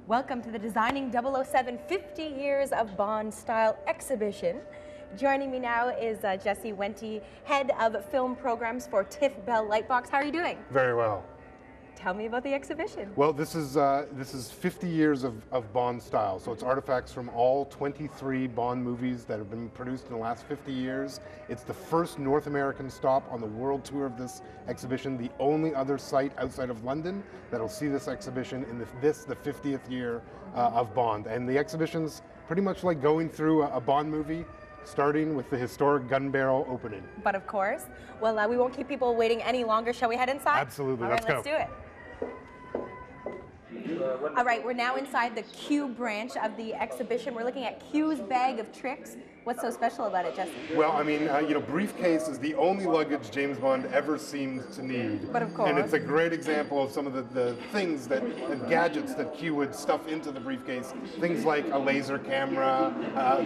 Welcome to the Designing 007 50 Years of Bond Style exhibition. Joining me now is Jesse Wente, Head of Film Programs for TIFF Bell Lightbox. How are you doing? Very well. Tell me about the exhibition. Well, this is 50 years of Bond style. So it's artifacts from all 23 Bond movies that have been produced in the last 50 years. It's the first North American stop on the world tour of this exhibition, the only other site outside of London that'll see this exhibition in the 50th year of Bond. And the exhibition's pretty much like going through a Bond movie, starting with the historic gun barrel opening. But of course. Well, we won't keep people waiting any longer. Shall we head inside? Absolutely. All right, let's go. Let's do it. All right, we're now inside the Q branch of the exhibition. We're looking at Q's bag of tricks. What's so special about it, Jesse? Well, I mean, briefcase is the only luggage James Bond ever seemed to need. But of course. And it's a great example of some of the things the gadgets that Q would stuff into the briefcase. Things like a laser camera,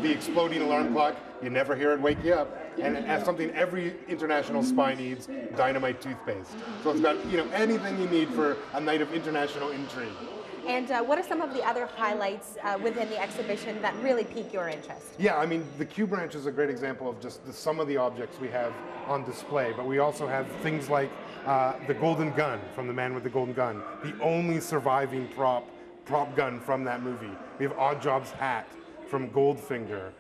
the exploding alarm clock. You never hear it wake you up. And it has something every international spy needs, dynamite toothpaste. So it's got, anything you need for a night of international intrigue. And what are some of the other highlights within the exhibition that really pique your interest? Yeah, I mean, the Q branch is a great example of just some of the objects we have on display, but we also have things like the golden gun from The Man with the Golden Gun, the only surviving prop gun from that movie. We have Oddjob's hat from Goldfinger.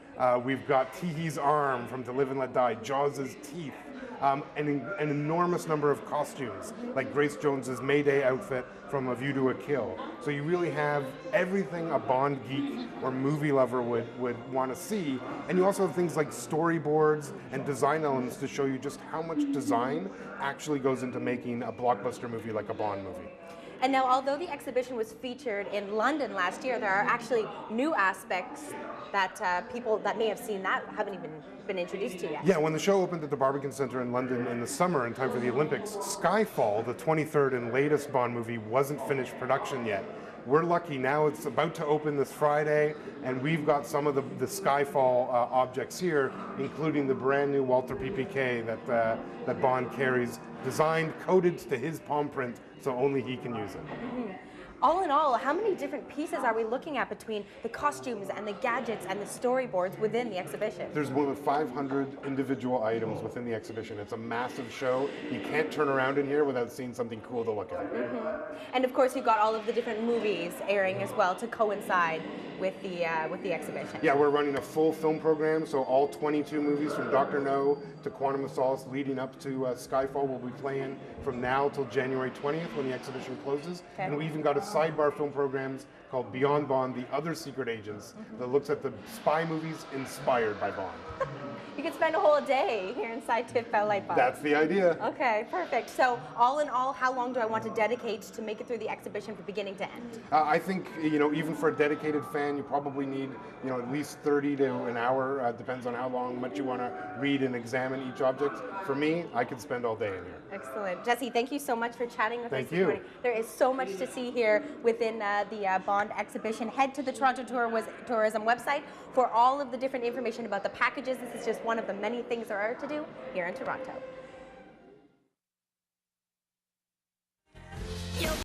We've got Teehee arm from To Live and Let Die, Jaws' teeth, an enormous number of costumes, like Grace Jones's Mayday outfit from A View to a Kill. So you really have everything a Bond geek or movie lover would want to see. And you also have things like storyboards and design elements to show you just how much design actually goes into making a blockbuster movie like a Bond movie. And now, although the exhibition was featured in London last year, there are actually new aspects that people that may have seen that haven't even been introduced to yet. Yeah, when the show opened at the Barbican Centre in London in the summer in time for the Olympics, Skyfall, the 23rd and latest Bond movie, wasn't finished production yet. We're lucky now, it's about to open this Friday, and we've got some of the Skyfall objects here, including the brand new Walther PPK that Bond carries, designed, coded to his palm print, so only he can use it. Mm-hmm. All in all, how many different pieces are we looking at between the costumes and the gadgets and the storyboards within the exhibition? There's more than 500 individual items within the exhibition. It's a massive show. You can't turn around in here without seeing something cool to look at. Mm-hmm. And of course, you've got all of the different movies airing as well to coincide with the exhibition. Yeah, we're running a full film program, so all 22 movies from Dr. No to Quantum of Solace leading up to Skyfall will be playing from now till January 20th when the exhibition closes. Okay. And we even got a sidebar film programs called Beyond Bond, The Other Secret Agents, that looks at the spy movies inspired by Bond. You could spend a whole day here inside TIFF Bell Lightbox. That's the idea. Okay, perfect. So all in all, how long do I want to dedicate to make it through the exhibition from beginning to end? I think, even for a dedicated fan, you probably need, at least 30 to an hour. Depends on how much you want to read and examine each object. For me, I could spend all day in here. Excellent. Jesse, thank you so much for chatting with us this morning. There is so much to see here within the Bond exhibition. Head to the Toronto Tourism website for all of the different information about the packages. This is just one of the many things there are to do here in Toronto.